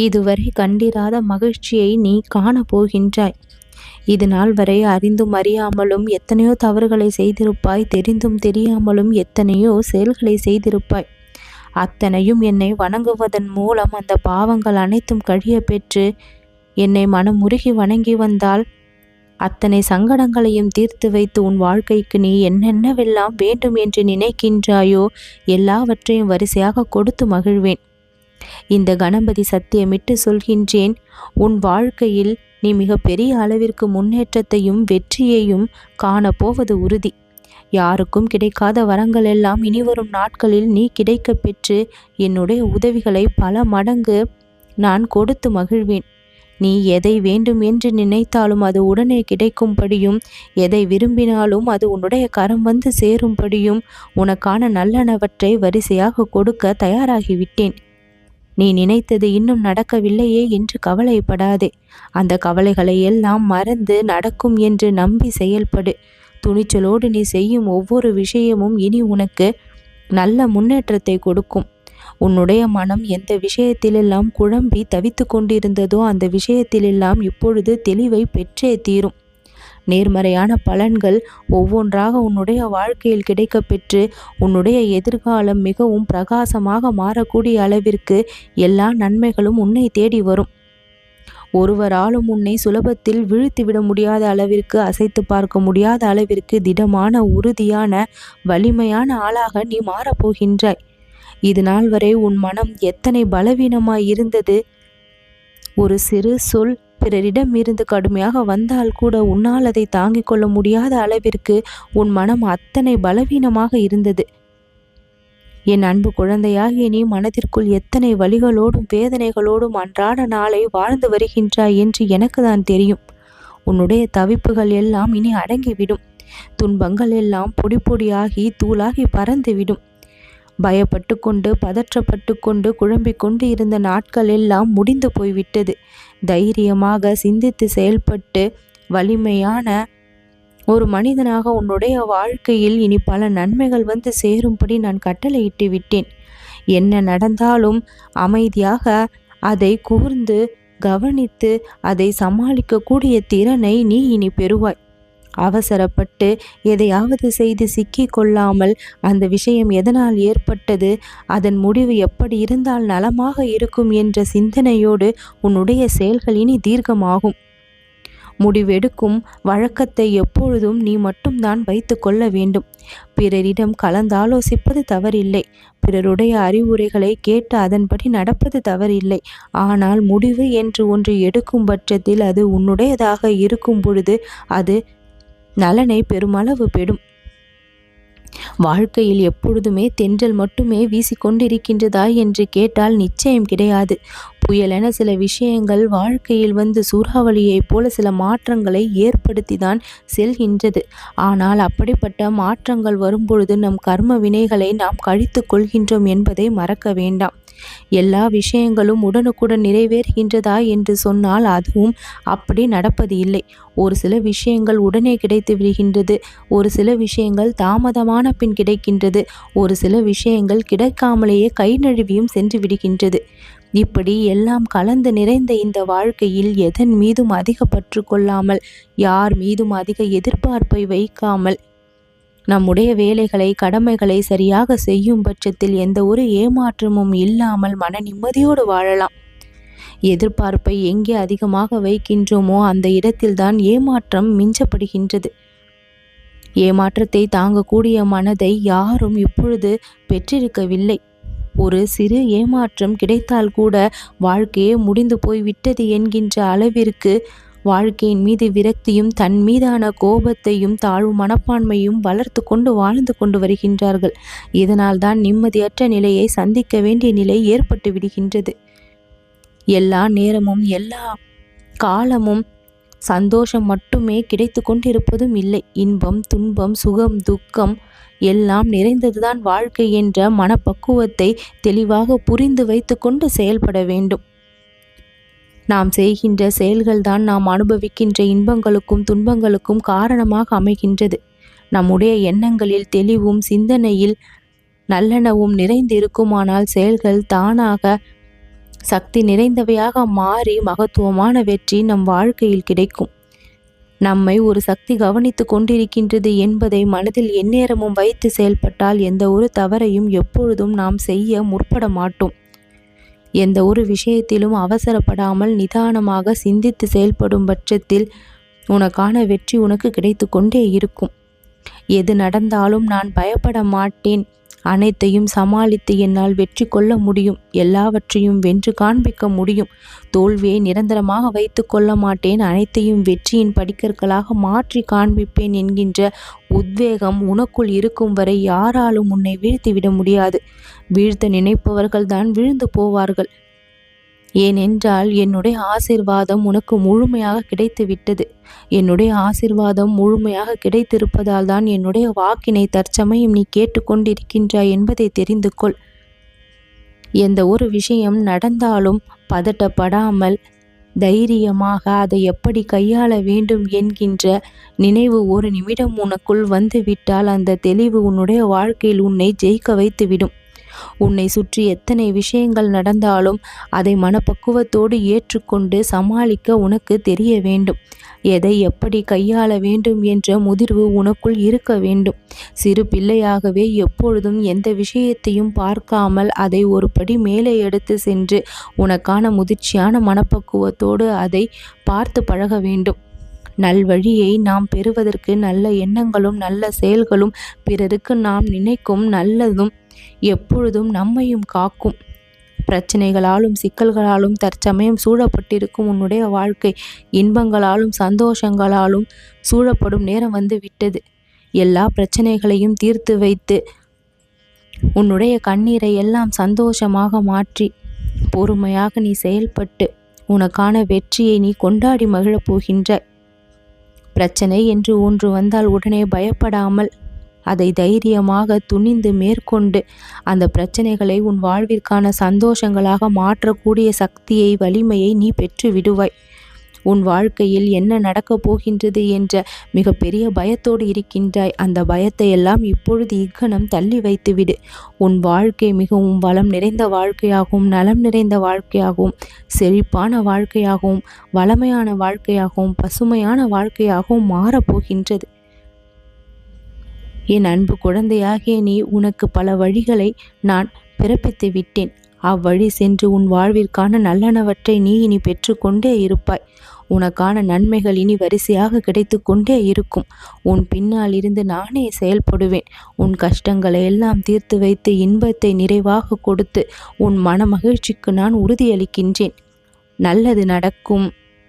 இதுவரை கண்டிராத மகிழ்ச்சியை நீ காணப்போகின்றாய். இது நாள் வரை அறிந்தும் அறியாமலும் எத்தனையோ தவறுகளை செய்திருப்பாய். தெரிந்தும் தெரியாமலும் எத்தனையோ செயல்களை செய்திருப்பாய். அத்தனையும் என்னை வணங்குவதன் மூலம் அந்த பாவங்கள் அனைத்தும் கழிய பெற்று என்னை மனமுருகி வணங்கி வந்தால் அத்தனை சங்கடங்களையும் தீர்த்து வைத்து உன் வாழ்க்கைக்கு நீ என்னென்னவெல்லாம் வேண்டும் என்று நினைக்கின்றாயோ எல்லாவற்றையும் வரிசையாக கொடுத்து மகிழ்வேன். இந்த கணபதி சத்தியமிட்டு சொல்கின்றேன், உன் வாழ்க்கையில் நீ மிக பெரிய அளவிற்கு முன்னேற்றத்தையும் வெற்றியையும் காணப்போவது உறுதி. யாருக்கும் கிடைக்காத வரங்கள் எல்லாம் இனிவரும் நாட்களில் நீ கிடைக்க பெற்று என்னுடைய உதவிகளை பல மடங்கு நான் கொடுத்து மகிழ்வேன். நீ எதை வேண்டும் என்று நினைத்தாலும் அது உடனே கிடைக்கும்படியும், எதை விரும்பினாலும் அது உன்னுடைய கரம் வந்து சேரும்படியும் உனக்கான நல்லனவற்றை வரிசையாக கொடுக்க தயாராகிவிட்டேன். நீ நினைத்தது இன்னும் நடக்கவில்லையே என்று கவலைப்படாதே. அந்த கவலைகளை எல்லாம் மறந்து நடக்கும் என்று நம்பி செயல்படு. துணிச்சலோடு நீ செய்யும் ஒவ்வொரு விஷயமும் இனி உனக்கு நல்ல முன்னேற்றத்தை கொடுக்கும். உன்னுடைய மனம் எந்த விஷயத்திலெல்லாம் குழம்பி தவித்து கொண்டிருந்ததோ அந்த விஷயத்திலெல்லாம் இப்பொழுது தெளிவை பெற்றே தீரும். நேர்மறையான பலன்கள் ஒவ்வொன்றாக உன்னுடைய வாழ்க்கையில் கிடைக்க பெற்று உன்னுடைய எதிர்காலம் மிகவும் பிரகாசமாக மாறக்கூடிய அளவிற்கு எல்லா நன்மைகளும் உன்னை தேடி வரும். ஒருவராலும் உன்னை சுலபத்தில் வீழ்த்திவிட முடியாத அளவிற்கு, அசைத்து பார்க்க முடியாத அளவிற்கு திடமான, உறுதியான, வலிமையான ஆளாக நீ மாறப்போகின்றாய். இது நாள் வரை உன் மனம் எத்தனை பலவீனமாய் இருந்தது. ஒரு சிறு சொல் பிறரிடம் இருந்து கடுமையாக வந்தால் கூட உன்னால் அதை தாங்கிக் கொள்ள முடியாத அளவிற்கு உன் மனம் அத்தனை பலவீனமாக இருந்தது. என் அன்பு குழந்தையாகிய நீ மனதிற்குள் எத்தனை வலிகளோடும் வேதனைகளோடும் அன்றாட நாளை வாழ்ந்து வருகின்றாய் என்று எனக்கு தான் தெரியும். உன்னுடைய தவிப்புகள் எல்லாம் இனி அடங்கிவிடும். துன்பங்கள் எல்லாம் பொடி பொடியாகி தூளாகி பறந்துவிடும். பயப்பட்டு கொண்டு பதற்றப்பட்டு கொண்டு குழம்பிக் கொண்டு இருந்த நாட்கள் எல்லாம் முடிந்து போய்விட்டது. தைரியமாக சிந்தித்து செயல்பட்டு வலிமையான ஒரு மனிதனாக உன்னுடைய வாழ்க்கையில் இனி பல நன்மைகள் வந்து சேரும்படி நான் கட்டளையிட்டு விட்டேன். என்ன நடந்தாலும் அமைதியாக அதை கூர்ந்து கவனித்து அதை சமாளிக்கக்கூடிய திறனை நீ இனி பெறுவாய். அவசரப்பட்டு எதையாவது செய்து சிக்கி கொள்ளாமல் அந்த விஷயம் எதனால் ஏற்பட்டது, அதன் முடிவு எப்படி இருந்தால் நலமாக இருக்கும் என்ற சிந்தனையோடு உன்னுடைய செயல்கள் இனி தீர்க்கமாகும். முடிவெடுக்கும் வழக்கத்தை எப்பொழுதும் நீ மட்டும்தான் வைத்து கொள்ள வேண்டும். பிறரிடம் கலந்தாலோசிப்பது தவறில்லை. பிறருடைய அறிவுரைகளை கேட்டு அதன்படி நடப்பது தவறில்லை. ஆனால் முடிவு என்று ஒன்று எடுக்கும் பட்சத்தில் அது உன்னுடையதாக இருக்கும் பொழுது அது நலனை பெருமளவு பெறும். வாழ்க்கையில் எப்பொழுதுமே தென்றல் மட்டுமே வீசிக்கொண்டிருக்கின்றதா என்று கேட்டால் நிச்சயம் கிடையாது. புயலென சில விஷயங்கள் வாழ்க்கையில் வந்து சூறாவளியைப் போல சில மாற்றங்களை ஏற்படுத்தி தான் செல்கின்றது. ஆனால் அப்படிப்பட்ட மாற்றங்கள் வரும்பொழுது நம் கர்ம வினைகளை நாம் கழித்து கொள்கின்றோம் என்பதை மறக்க வேண்டாம். எல்லா விஷயங்களும் உடனுக்குடன் நிறைவேறுகின்றதா என்று சொன்னால் அதுவும் அப்படி நடப்பது இல்லை. ஒரு சில விஷயங்கள் உடனே கிடைத்து விடுகின்றது. ஒரு சில விஷயங்கள் தாமதமான பின் கிடைக்கின்றது. ஒரு சில விஷயங்கள் கிடைக்காமலேயே கை நழுவியும் சென்று விடுகின்றது. இப்படி எல்லாம் கலந்து நிறைந்த இந்த வாழ்க்கையில் எதன் மீதும் அதிக பற்று கொள்ளாமல், யார் மீதும் அதிக எதிர்பார்ப்பை வைக்காமல், நம்முடைய வேலைகளை கடமைகளை சரியாக செய்யும் பட்சத்தில் எந்த ஒரு ஏமாற்றமும் இல்லாமல் மன நிம்மதியோடு வாழலாம். எதிர்பார்ப்பை எங்கே அதிகமாக வைக்கின்றோமோ அந்த இடத்தில்தான் ஏமாற்றம் மிஞ்சப்படுகின்றது. ஏமாற்றத்தை தாங்கக்கூடிய மனதை யாரும் இப்பொழுது பெற்றிருக்கவில்லை. ஒரு சிறு ஏமாற்றம் கிடைத்தால் கூட வாழ்க்கையே முடிந்து போய்விட்டது என்கின்ற அளவிற்கு வாழ்க்கையின் மீது விரக்தியும் தன் மீதான கோபத்தையும் தாழ்வு மனப்பான்மையும் வளர்த்து கொண்டு வாழ்ந்து கொண்டு வருகின்றார்கள். இதனால் தான் நிம்மதியற்ற நிலையை சந்திக்க வேண்டிய நிலை ஏற்பட்டு விடுகின்றது. எல்லா நேரமும் எல்லா காலமும் சந்தோஷம் மட்டுமே கிடைத்து கொண்டிருப்பதும் இல்லை. இன்பம் துன்பம் சுகம் துக்கம் எல்லாம் நிறைந்ததுதான் வாழ்க்கை என்ற மனப்பக்குவத்தை தெளிவாக புரிந்து வைத்து கொண்டு செயல்பட வேண்டும். நாம் செய்கின்ற செயல்கள்தான் நாம் அனுபவிக்கின்ற இன்பங்களுக்கும் துன்பங்களுக்கும் காரணமாக அமைகின்றது. நம்முடைய எண்ணங்களில் தெளிவும் சிந்தனையில் நல்லெண்ணவும் நிறைந்து இருக்குமானால் செயல்கள் தானாக சக்தி நிறைந்தவையாக மாறி மகத்துவமான வெற்றி நம் வாழ்க்கையில் கிடைக்கும். நம்மை ஒரு சக்தி கவனித்து கொண்டிருக்கின்றது என்பதை மனதில் எந்நேரமும் வைத்து செயல்பட்டால் எந்த ஒரு தவறையும் எப்பொழுதும் நாம் செய்ய முற்பட மாட்டோம். எந்த ஒரு விஷயத்திலும் அவசரப்படாமல் நிதானமாக சிந்தித்து செயல்படும் பட்சத்தில் உனக்கான வெற்றி உனக்கு கிடைத்து கொண்டே இருக்கும். எது நடந்தாலும் நான் பயப்பட மாட்டேன், அனைத்தையும் சமாளித்து என்னால் வெற்றி கொள்ள முடியும், எல்லாவற்றையும் வென்று காண்பிக்க முடியும், தோல்வியை நிரந்தரமாக வைத்து கொள்ள மாட்டேன், அனைத்தையும் வெற்றியின் படிக்கற்களாக மாற்றி காண்பிப்பேன் என்கின்ற உத்வேகம் உனக்குள் இருக்கும் வரை யாராலும் உன்னை வீழ்த்திவிட முடியாது. வீழ்த்த நினைப்பவர்கள்தான் வீழ்ந்து போவார்கள். ஏனென்றால் என்னுடைய ஆசீர்வாதம் உனக்கு முழுமையாக கிடைத்து விட்டது. என்னுடைய ஆசீர்வாதம் முழுமையாக கிடைத்திருப்பதால் தான் என்னுடைய வாக்கினை தற்சமயம் நீ கேட்டுக்கொண்டிருக்கின்றாய் என்பதை தெரிந்து கொள். எந்த ஒரு விஷயம் நடந்தாலும் பதட்டப்படாமல் தைரியமாக அதை எப்படி கையாள வேண்டும் என்கின்ற நினைவு ஒரு நிமிடம் உனக்குள் வந்துவிட்டால் அந்த தெளிவு உன்னுடைய வாழ்க்கையில் உன்னை ஜெயிக்க வைத்துவிடும். உன்னை சுற்றி எத்தனை விஷயங்கள் நடந்தாலும் அதை மனப்பக்குவத்தோடு ஏற்றுக்கொண்டு சமாளிக்க உனக்கு தெரிய வேண்டும். எதை எப்படி கையாள வேண்டும் என்ற முதிர்வு உனக்குள் இருக்க வேண்டும். சிறு பிள்ளையாகவே எப்பொழுதும் எந்த விஷயத்தையும் பார்க்காமல் அதை ஒரு படி மேலே எடுத்து சென்று உனக்கான முதிர்ச்சியான மனப்பக்குவத்தோடு அதை பார்த்து பழக வேண்டும். நல்வழியை நாம் பெறுவதற்கு நல்ல எண்ணங்களும் நல்ல செயல்களும் பிறருக்கு நாம் நினைக்கும் நல்லதும் எப்பொழுதும் நம்மையும் காக்கும். பிரச்சனைகளாலும் சிக்கல்களாலும் தற்சமயம் சூழப்பட்டிருக்கும் உன்னுடைய வாழ்க்கை இன்பங்களாலும் சந்தோஷங்களாலும் சூழப்படும் நேரம் வந்து விட்டது. எல்லா பிரச்சனைகளையும் தீர்த்து வைத்து உன்னுடைய கண்ணீரை எல்லாம் சந்தோஷமாக மாற்றி பொறுமையாக நீ செயல்பட்டு உனக்கான வெற்றியை நீ கொண்டாடி மகிழப் போகின்றாய். பிரச்சனை என்று ஒன்று வந்தால் உடனே பயப்படாமல் அதை தைரியமாக துணிந்து மேற்கொண்டு அந்த பிரச்சனைகளை உன் வாழ்விற்கான சந்தோஷங்களாக மாற்றக்கூடிய சக்தியை வலிமையை நீ பெற்று விடுவாய். உன் வாழ்க்கையில் என்ன நடக்கப் போகின்றது என்ற மிகப்பெரிய பயத்தோடு இருக்கின்றாய். அந்த பயத்தை எல்லாம் இப்பொழுது இக்கணம் தள்ளி வைத்துவிடு. உன் வாழ்க்கை மிகவும் வளம் நிறைந்த வாழ்க்கையாகவும் நலம் நிறைந்த வாழ்க்கையாகவும் செழிப்பான வாழ்க்கையாகவும் வளமையான வாழ்க்கையாகவும் பசுமையான வாழ்க்கையாகவும் மாறப்போகின்றது. என் அன்பு குழந்தையாகிய நீ உனக்கு பல வழிகளை நான் பிறப்பித்து விட்டேன். அவ்வழி சென்று உன் வாழ்விற்கான நல்லனவற்றை நீ இனி பெற்று கொண்டே இருப்பாய். உனக்கான நன்மைகள் இனி வரிசையாக கிடைத்து கொண்டே இருக்கும். உன் பின்னால் இருந்து நானே செயல்படுவேன். உன் கஷ்டங்களை எல்லாம் தீர்த்து வைத்து இன்பத்தை நிறைவாக கொடுத்து உன் மன மகிழ்ச்சிக்கு நான் உறுதியளிக்கின்றேன். நல்லது நடக்கும்.